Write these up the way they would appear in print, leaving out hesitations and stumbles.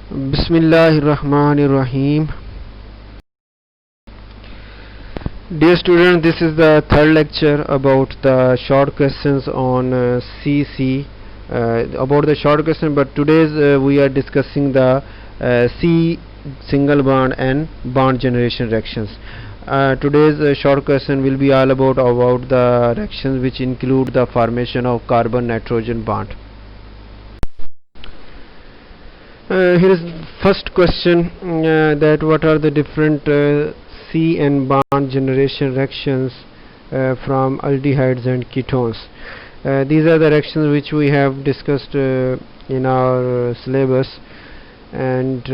Bismillahirrahmanirrahim. Dear students, this is the third lecture about the short questions on CC. About the short question, but today's we are discussing the C single bond and bond generation reactions. Today's short question will be all about the reactions which include the formation of carbon-nitrogen bond. Here is first question, that what are the different C and bond generation reactions from aldehydes and ketones. These are the reactions which we have discussed in our syllabus, and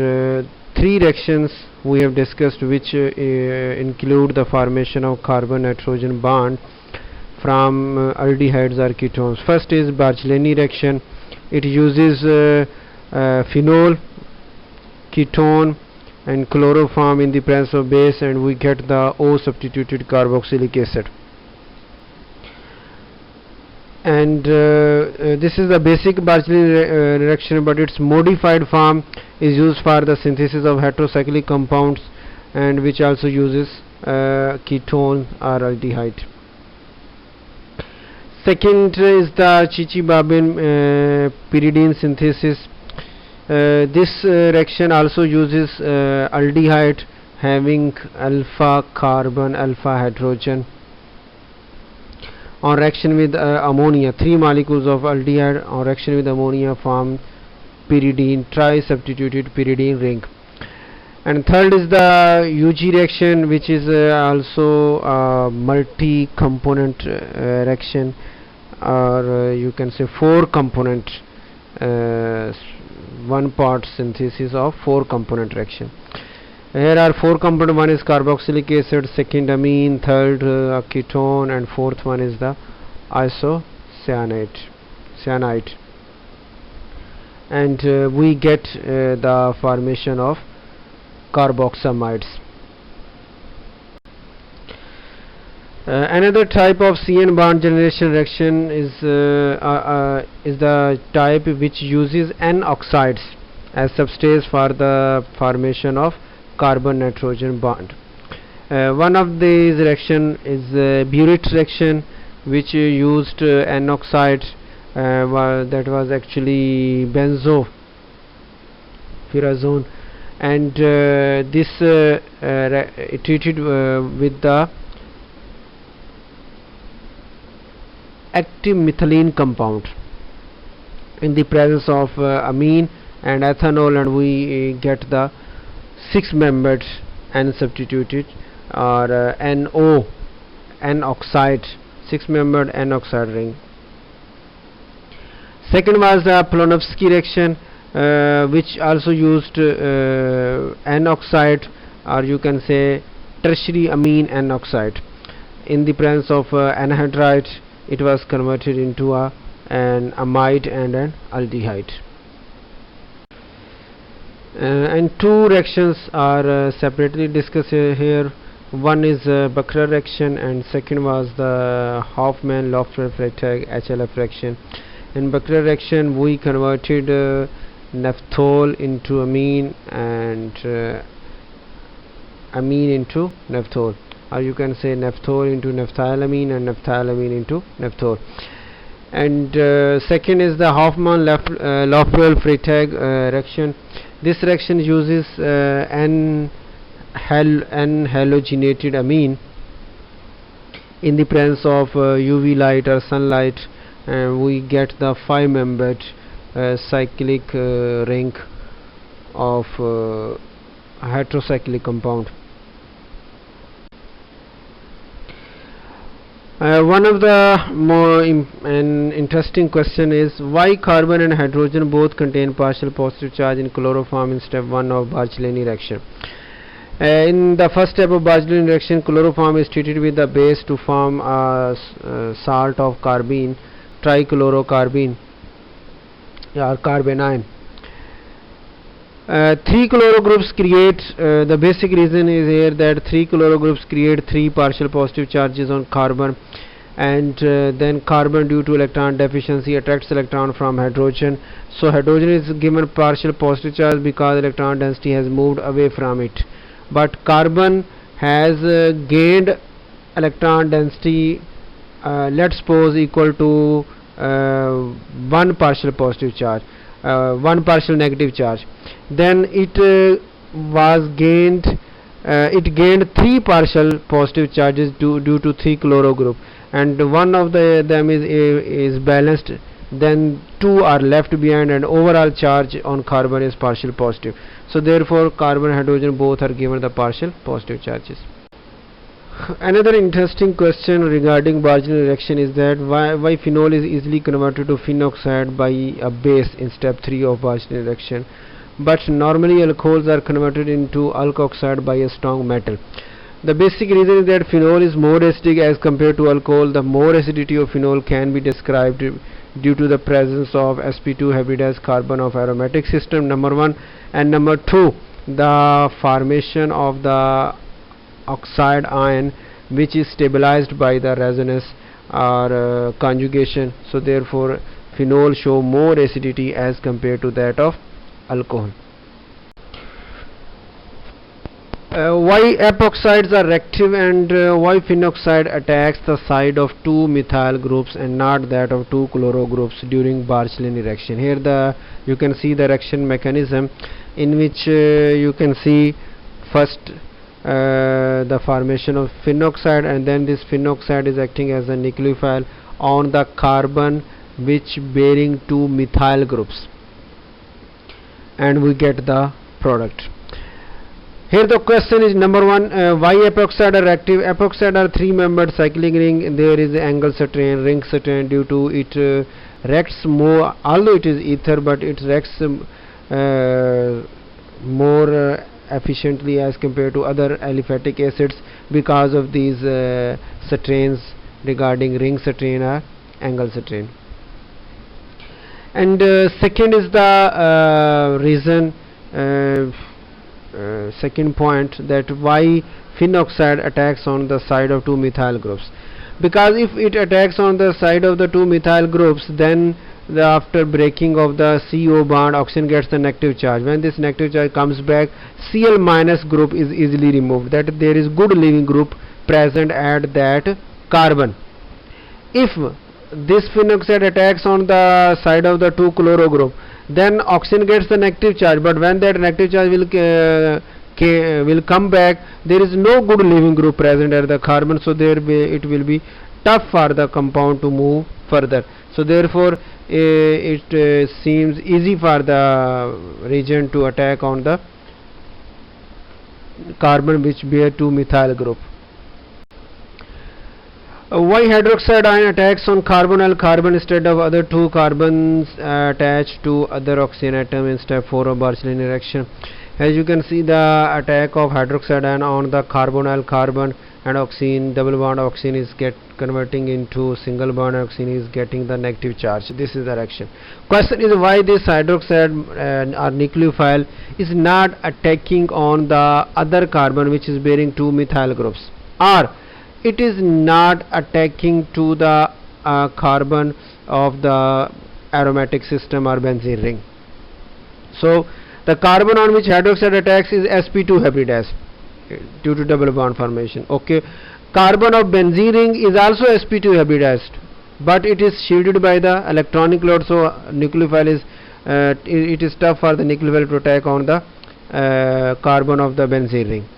three reactions we have discussed which include the formation of carbon-nitrogen bond from aldehydes or ketones. First is Bargellini reaction. It uses phenol, ketone and chloroform in the presence of base, and we get the O substituted carboxylic acid. And this is the basic Bargellini reaction, but its modified form is used for the synthesis of heterocyclic compounds, and which also uses ketone or aldehyde. Second is the Chichi-Babin pyridine synthesis. This reaction also uses aldehyde having alpha carbon, alpha hydrogen. On reaction with ammonia, 3 molecules of aldehyde on reaction with ammonia form pyridine, tri-substituted pyridine ring. And third is the UG reaction, which is also a multi-component reaction, or you can say 4-component one part synthesis of 4-component reaction. Here are 4 components. One is carboxylic acid, second amine, third ketone, and fourth one is the isocyanide, and we get the formation of carboxamides. Another type of CN bond generation reaction is the type which uses N-oxides as substrate for the formation of carbon-nitrogen bond. One of these reaction is Bucherer reaction, which used N-oxide, that was actually benzofurazone, and this treated with the active methylene compound in the presence of amine and ethanol, and we get the 6-membered N substituted or N-oxide, 6-membered N-oxide ring. Second was the Polonovski reaction, which also used N-oxide, or you can say tertiary amine N-oxide. In the presence of anhydride, it was converted into an amide and an aldehyde. And two reactions are separately discussed here. One is Bucherer reaction, and second was the Hofmann Loffler-Freytag HLF reaction. In Bucherer reaction, we converted naphthol into amine, and amine into naphthol, or you can say naphthol into naphthylamine and naphthylamine into naphthol. And second is the Hofmann Loffler-Freytag reaction. This reaction uses N-halogenated amine in the presence of UV light or sunlight, and we get the 5-membered cyclic ring of heterocyclic compound. One of the more interesting question is why carbon and hydrogen both contain partial positive charge in chloroform in step 1 of Bargellini reaction. In the first step of Bargellini reaction, chloroform is treated with the base to form a salt of carbene, trichlorocarbene or carbanion. 3 chloro groups create, the basic reason is here that 3 chloro groups create 3 partial positive charges on carbon, and then carbon, due to electron deficiency, attracts electron from hydrogen. So hydrogen is given partial positive charge because electron density has moved away from it, but carbon has gained electron density, let's suppose equal to one partial positive charge, one partial negative charge. Then it gained three partial positive charges due to three chloro group, and one of them is balanced, then two are left behind, and overall charge on carbon is partial positive. So therefore carbon and hydrogen both are given the partial positive charges. Another interesting question regarding Bargellini reaction is that why phenol is easily converted to phenoxide by a base in step 3 of Bargellini reaction, but normally alcohols are converted into alkoxide by a strong metal. The basic reason is that phenol is more acidic as compared to alcohol. The more acidity of phenol can be described due to the presence of sp2 hybridized carbon of aromatic system, number 1, and number 2, the formation of the oxide ion, which is stabilized by the resonance or conjugation. So therefore phenol show more acidity as compared to that of alcohol. Why epoxides are reactive, and why phenoxide attacks the side of two methyl groups and not that of two chloro groups during Bargellini reaction. Here you can see the reaction mechanism, in which you can see first the formation of phenoxide, and then this phenoxide is acting as a nucleophile on the carbon which bearing two methyl groups, and we get the product. Here the question is number 1, why epoxide are active? Epoxide are three-membered cyclic ring. There is angle strain, ring strain, due to it reacts more, although it is ether, but it reacts more efficiently as compared to other aliphatic acids because of these strains regarding ring strain or angle strain. And second is the reason, second point, that why phenoxide attacks on the side of two methyl groups. Because if it attacks on the side of the two methyl groups, then after breaking of the CO bond, oxygen gets the negative charge. When this negative charge comes back, Cl minus group is easily removed, that there is good leaving group present at that carbon. If this phenoxide attacks on the side of the two chloro group, then oxygen gets the negative charge, but when that negative charge will come back, there is no good leaving group present at the carbon, so it will be tough for the compound to move further. So therefore it seems easy for the reagent to attack on the carbon which bear two methyl group. Why hydroxide ion attacks on carbonyl carbon instead of other two carbons attached to other oxygen atom in step 4 of Bargellini reaction? As you can see, the attack of hydroxide ion on the carbonyl carbon and oxygen, double bond oxygen is converting into single bond oxygen is getting the negative charge. This is the reaction. Question is why this hydroxide or nucleophile is not attacking on the other carbon which is bearing two methyl groups, or it is not attacking to the carbon of the aromatic system or benzene ring. So the carbon on which hydroxide attacks is sp2 hybridized due to double bond formation. Okay, carbon of benzene ring is also sp2 hybridized, but it is shielded by the electronic load, so nucleophile is it is tough for the nucleophile to attack on the carbon of the benzene ring.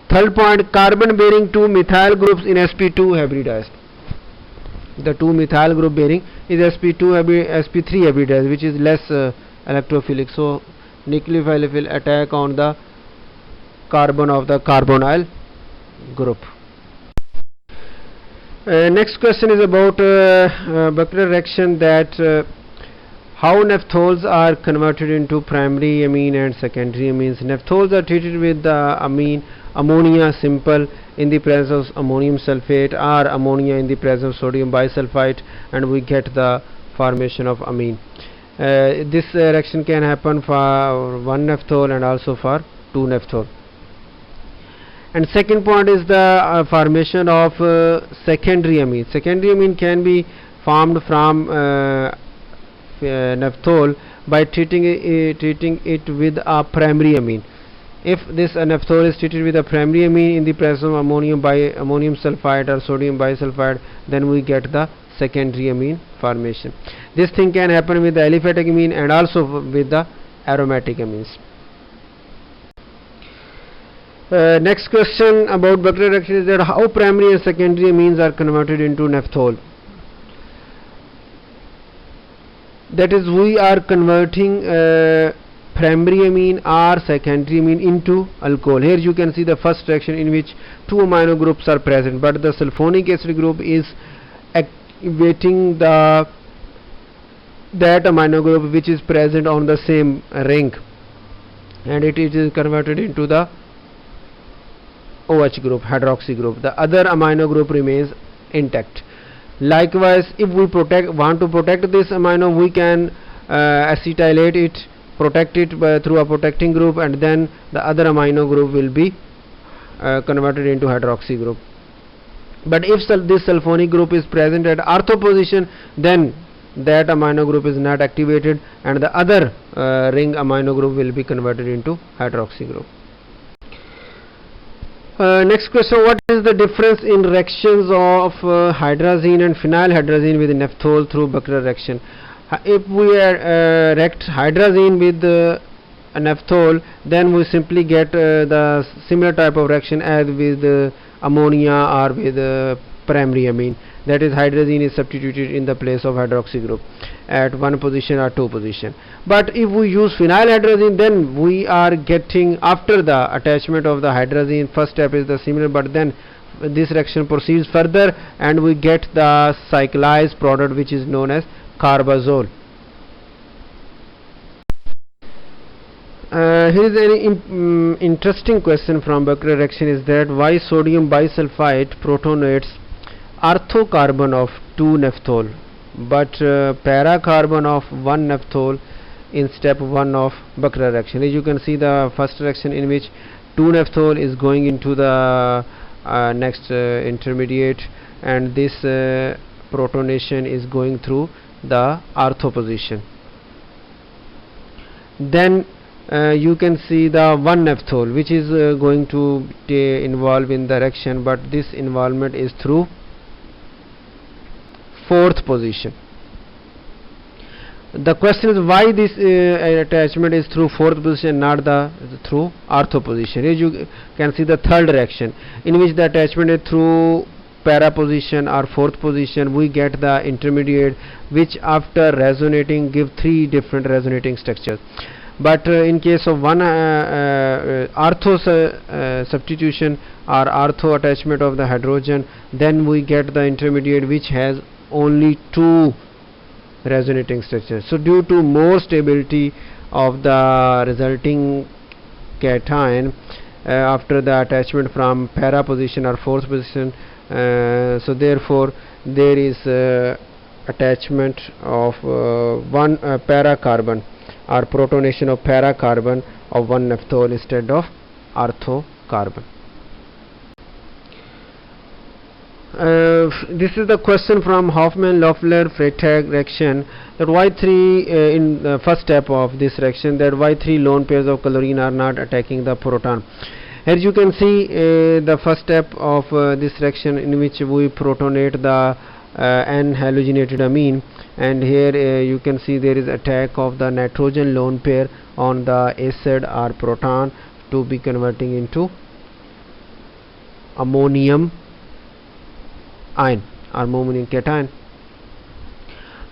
Third point, carbon bearing two methyl groups in sp2 hybridized. The two methyl group bearing is sp3 hybridized, which is less electrophilic, so nucleophile will attack on the carbon of the carbonyl group. Next question is about Bucherer reaction, that how naphthals are converted into primary amine and secondary amines. Naphthals are treated with the ammonia simple in the presence of ammonium sulfate, or ammonia in the presence of sodium bisulfite, and we get the formation of amine. This reaction can happen for one naphthol and also for two naphthol. And second point is the formation of secondary amine. Secondary amine can be formed from naphthol by treating it with a primary amine. If this naphtol is treated with a primary amine in the presence of ammonium sulfide or sodium bisulfide, then we get the secondary amine formation. This thing can happen with the aliphatic amine and also with the aromatic amines. Next question about Bucherer reaction is that how primary and secondary amines are converted into naphthol. That is, we are converting primary amine or secondary amine into alcohol. Here you can see the first reaction in which two amino groups are present, but the sulfonic acid group is activating that amino group which is present on the same ring, and it is converted into the OH group, hydroxy group. The other amino group remains intact. Likewise, if we want to protect this amino, we can acetylate it, protect it through a protecting group, and then the other amino group will be converted into hydroxy group. But if this sulfonic group is present at ortho position, then that amino group is not activated and the other ring amino group will be converted into hydroxy group. Next question, what is the difference in reactions of hydrazine and phenylhydrazine with naphthol through Bucherer reaction? If we react hydrazine with naphthol, then we simply get the similar type of reaction as with ammonia or with primary amine. That is, hydrazine is substituted in the place of hydroxy group at one position or two position. But if we use phenylhydrazine, then we are getting, after the attachment of the hydrazine, first step is the similar, but then this reaction proceeds further and we get the cyclized product which is known as carbazole. Here is an interesting question from Bucherer reaction is that why sodium bisulfite protonates orthocarbon of 2-naphthol but para-carbon of 1-naphthol in step 1 of Bucherer reaction. As you can see, the first reaction in which 2-naphthol is going into the next intermediate, and this protonation is going through the ortho position. Then you can see the 1-naphthol which is going to involve in the reaction, but this involvement is through fourth position. The question is why this attachment is through fourth position, not through ortho position. As you can see, the third reaction in which the attachment is through para position or fourth position, we get the intermediate which after resonating give three different resonating structures. But in case of one ortho substitution or ortho attachment of the hydrogen, then we get the intermediate which has only two resonating structures. So due to more stability of the resulting cation after the attachment from para position or fourth position, so therefore there is attachment of one para carbon or protonation of para carbon of 1-naphthol instead of ortho carbon. This is the question from Hofmann Loffler-Freytag reaction, that why in the first step of this reaction, that why 3 lone pairs of chlorine are not attacking the proton. As you can see, the first step of this reaction in which we protonate the N-halogenated amine, and here you can see there is attack of the nitrogen lone pair on the acid or proton to be converting into ammonium ion or ammonium cation.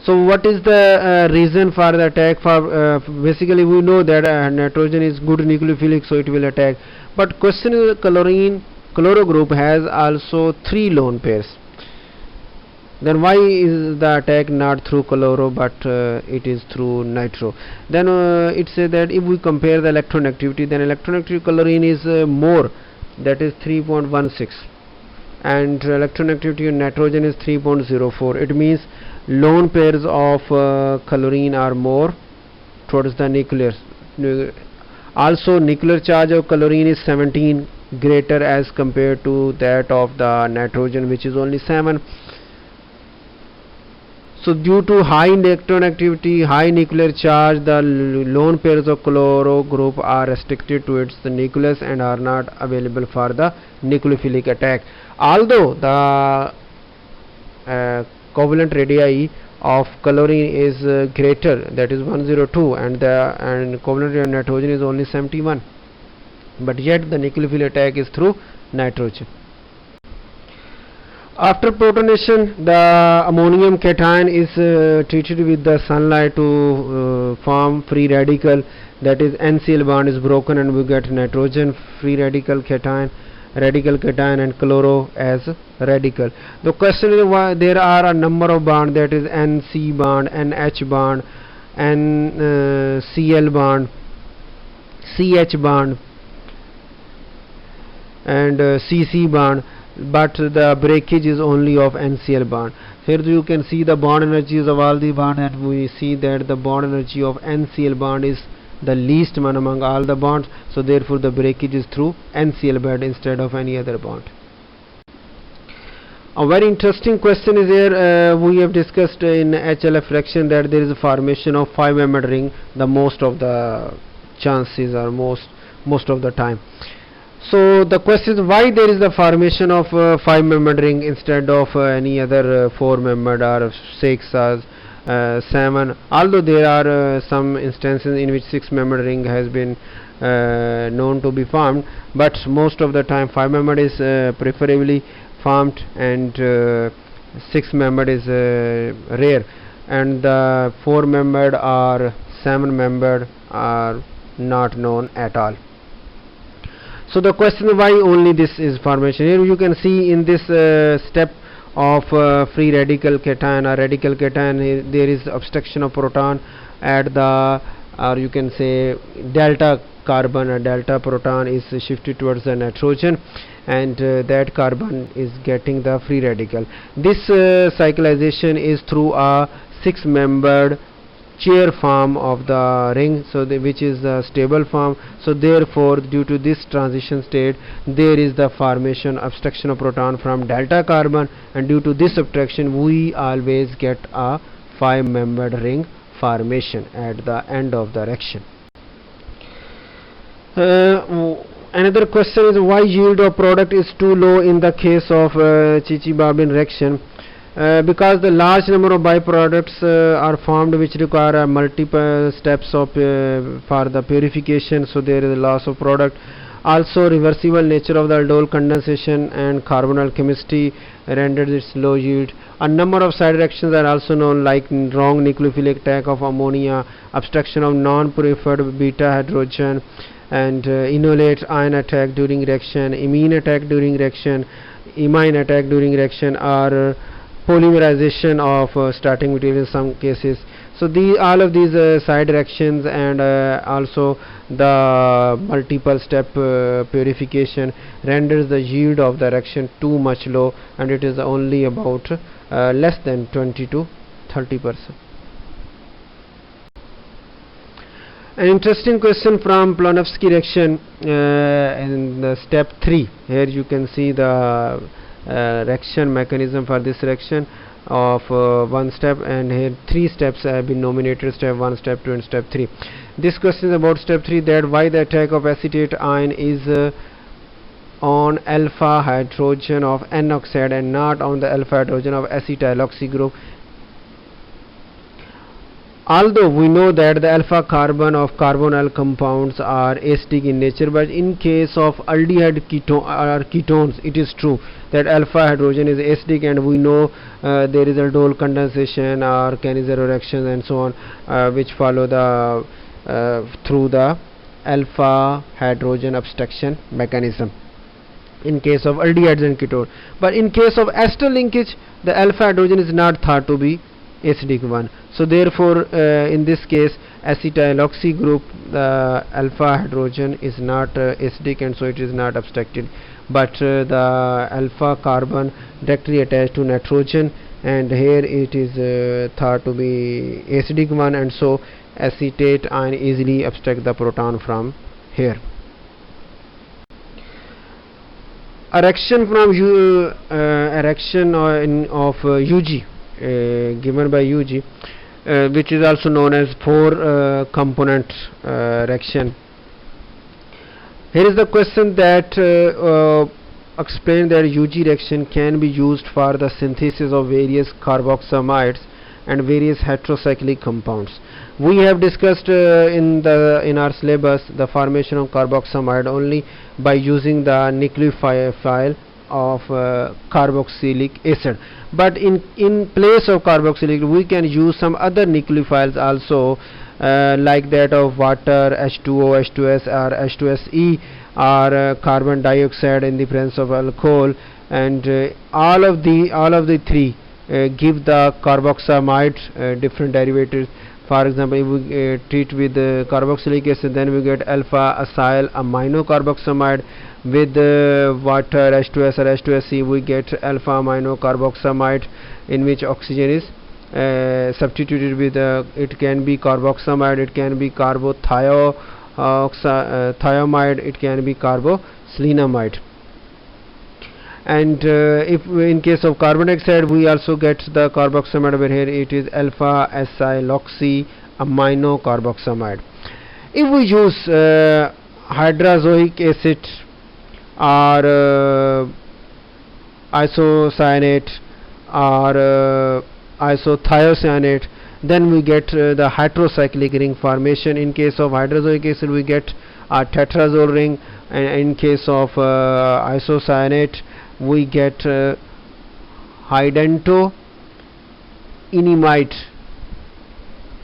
So what is the reason for the attack? For basically we know that nitrogen is good nucleophilic, so it will attack. But question is, chloro group has also 3 lone pairs. Then why is the attack not through chloro but it is through nitro? Then it says that if we compare the electronegativity, then electronegativity chlorine is more, that is 3.16, and electronegativiity of nitrogen is 3.04. It means lone pairs of chlorine are more towards the nuclear. Also nuclear charge of chlorine is 17 greater as compared to that of the nitrogen, which is only 7. So due to high electron activity, high nuclear charge, the lone pairs of chloro group are restricted to its nucleus and are not available for the nucleophilic attack. Although the covalent radii of chlorine is greater, that is 102, and covalent radii of nitrogen is only 71, but yet the nucleophilic attack is through nitrogen. After protonation, the ammonium cation is treated with the sunlight to form free radical, that is NCl bond is broken and we get nitrogen free radical cation and chloro as radical. The question is why there are a number of bonds, that is NC bond, NH bond, NCl bond, CH bond and CC bond, but the breakage is only of NCl bond. Here you can see the bond energies of all the bond, and we see that the bond energy of NCl bond is the least one among all the bonds, so therefore the breakage is through NCl bond instead of any other bond. A very interesting question is here, we have discussed in HLF fraction that there is a formation of 5-membered ring the most of the chances, or most of the time. So the question is why there is the formation of 5-membered ring instead of any other 4-membered or 6 or 7, although there are some instances in which 6-membered ring has been known to be formed, but most of the time 5-membered is preferably formed and 6-membered is rare, and the 4-membered or 7-membered are not known at all. So the question is why only this is formation. Here you can see in this step of free radical cation or radical cation, there is obstruction of proton at the, or you can say delta carbon or delta proton is shifted towards the nitrogen, and that carbon is getting the free radical. This cyclization is through a 6-membered chair form of the ring, so which is the stable form. So therefore due to this transition state there is the formation obstruction of proton from delta carbon, and due to this obstruction we always get a 5-membered ring formation at the end of the reaction. Another question is why yield of product is too low in the case of Chichi-Babin reaction. Because the large number of byproducts are formed which require multiple steps of for the purification, so there is a loss of product. Also reversible nature of the aldol condensation and carbonyl chemistry renders its low yield. A number of side reactions are also known, like wrong nucleophilic attack of ammonia, obstruction of non-preferred beta hydrogen, and enolate ion attack during reaction, imine attack during reaction, imine attack during reaction, or polymerization of starting material in some cases. So all of these side reactions and also the multiple step purification renders the yield of the reaction too much low, and it is only about less than 20 to 30%. An interesting question from Polonovski reaction in the step 3. Here you can see the reaction mechanism for this reaction of one step, and here 3 steps have been nominated: step 1, step 2 and step 3. This question is about step 3, that why the attack of acetate ion is on alpha hydrogen of N-oxide and not on the alpha hydrogen of acetyloxy group. Although we know that the alpha carbon of carbonyl compounds are acidic in nature, but in case of aldehyde ketones it is true that alpha hydrogen is acidic, and we know there is aldol condensation or Cannizzaro reactions and so on which follow the through the alpha hydrogen obstruction mechanism in case of aldehydes and ketone. But in case of ester linkage, the alpha hydrogen is not thought to be acidic one, so therefore in this case acetyloxy group, the alpha hydrogen is not acidic, and so it is not obstructed, but the alpha carbon directly attached to nitrogen, and here it is thought to be acidic one, and so acetate ion easily obstruct the proton from here. A reaction from a reaction of UG given by UG, which is also known as four component reaction. Here is the question that explain that UG reaction can be used for the synthesis of various carboxamides and various heterocyclic compounds. We have discussed in our syllabus the formation of carboxamide only by using the nucleophile of carboxylic acid, but in place of carboxylic we can use some other nucleophiles also, like that of water, H2O, H2S or H2SE, or carbon dioxide in the presence of alcohol, and all of the three give the carboxamide different derivatives. For example, if we treat with carboxylic acid, then we get alpha acyl amino carboxamide. With water, H2S or H2SE, we get alpha amino carboxamide, in which oxygen is substituted with it can be carboxamide, it can be thiamide, it can be carboselenamide. And if in case of carbon dioxide, we also get the carboxamide over here, it is alpha acetyloxy amino carboxamide. If we use hydrazoic acid or isocyanate or isothiocyanate, then we get the heterocyclic ring formation. In case of hydrazoic acid, we get a tetrazole ring, and in case of isocyanate, we get hydantoinimide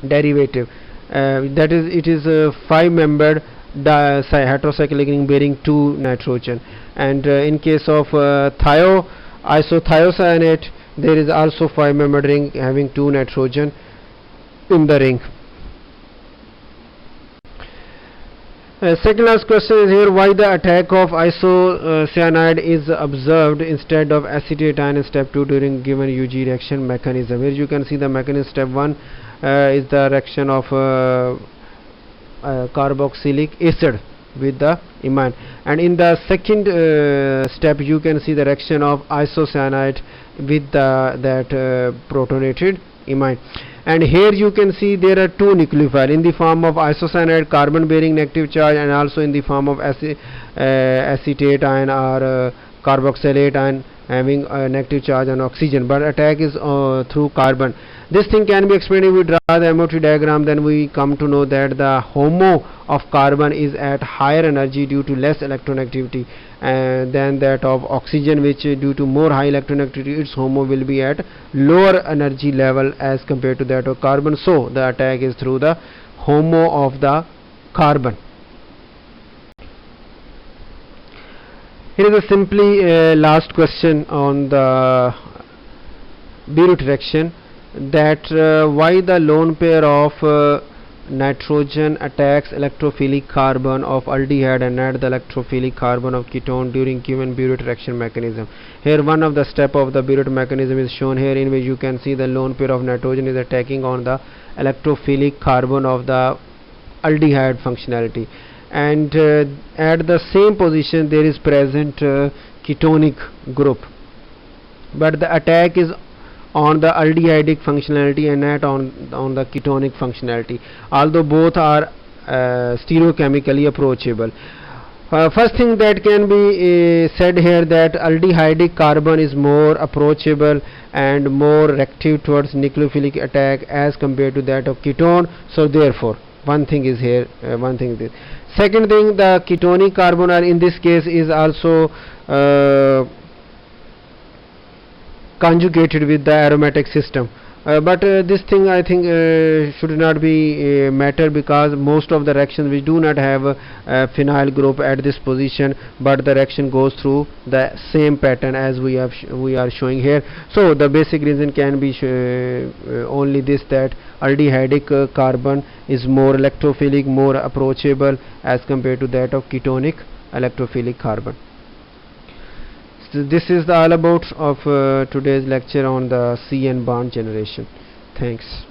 derivative. That is, it is a 5-membered heterocyclic ring bearing 2 nitrogen. And in case of isothiocyanate, there is also 5-membered ring having 2 nitrogen in the ring. Second last question is here: why the attack of isocyanide is observed instead of acetate ion in step 2 during given UG reaction mechanism? Here you can see the mechanism. Step 1 is the reaction of carboxylic acid with the imine, and in the second step you can see the reaction of isocyanide with that protonated imine. And here you can see there are 2 nucleophiles in the form of isocyanide, carbon bearing negative charge, and also in the form of acetate ion or carboxylate ion having a negative charge on oxygen, but attack is through carbon. This thing can be explained if we draw the MOT diagram. Then we come to know that the HOMO of carbon is at higher energy due to less electronegativity than that of oxygen, which due to more high electronegativity its HOMO will be at lower energy level as compared to that of carbon. So the attack is through the HOMO of the carbon. Here is a simply last question on the Bucherer reaction, that why the lone pair of nitrogen attacks electrophilic carbon of aldehyde and not the electrophilic carbon of ketone during given Bucherer reaction mechanism. Here one of the step of the Bucherer mechanism is shown here, in which you can see the lone pair of nitrogen is attacking on the electrophilic carbon of the aldehyde functionality, and at the same position there is present ketonic group, but the attack is on the aldehydic functionality and not on the ketonic functionality, although both are stereochemically approachable. First thing that can be said here, that aldehydic carbon is more approachable and more reactive towards nucleophilic attack as compared to that of ketone. So therefore one thing is here, one thing is this. Second thing, the ketonic carbon are in this case is also conjugated with the aromatic system, but this thing I think should not be matter, because most of the reactions which do not have a phenyl group at this position, but the reaction goes through the same pattern as we are showing here. So the basic reason can be only this, that aldehydic carbon is more electrophilic, more approachable as compared to that of ketonic electrophilic carbon. So this is all about of today's lecture on the C N bond generation. Thanks.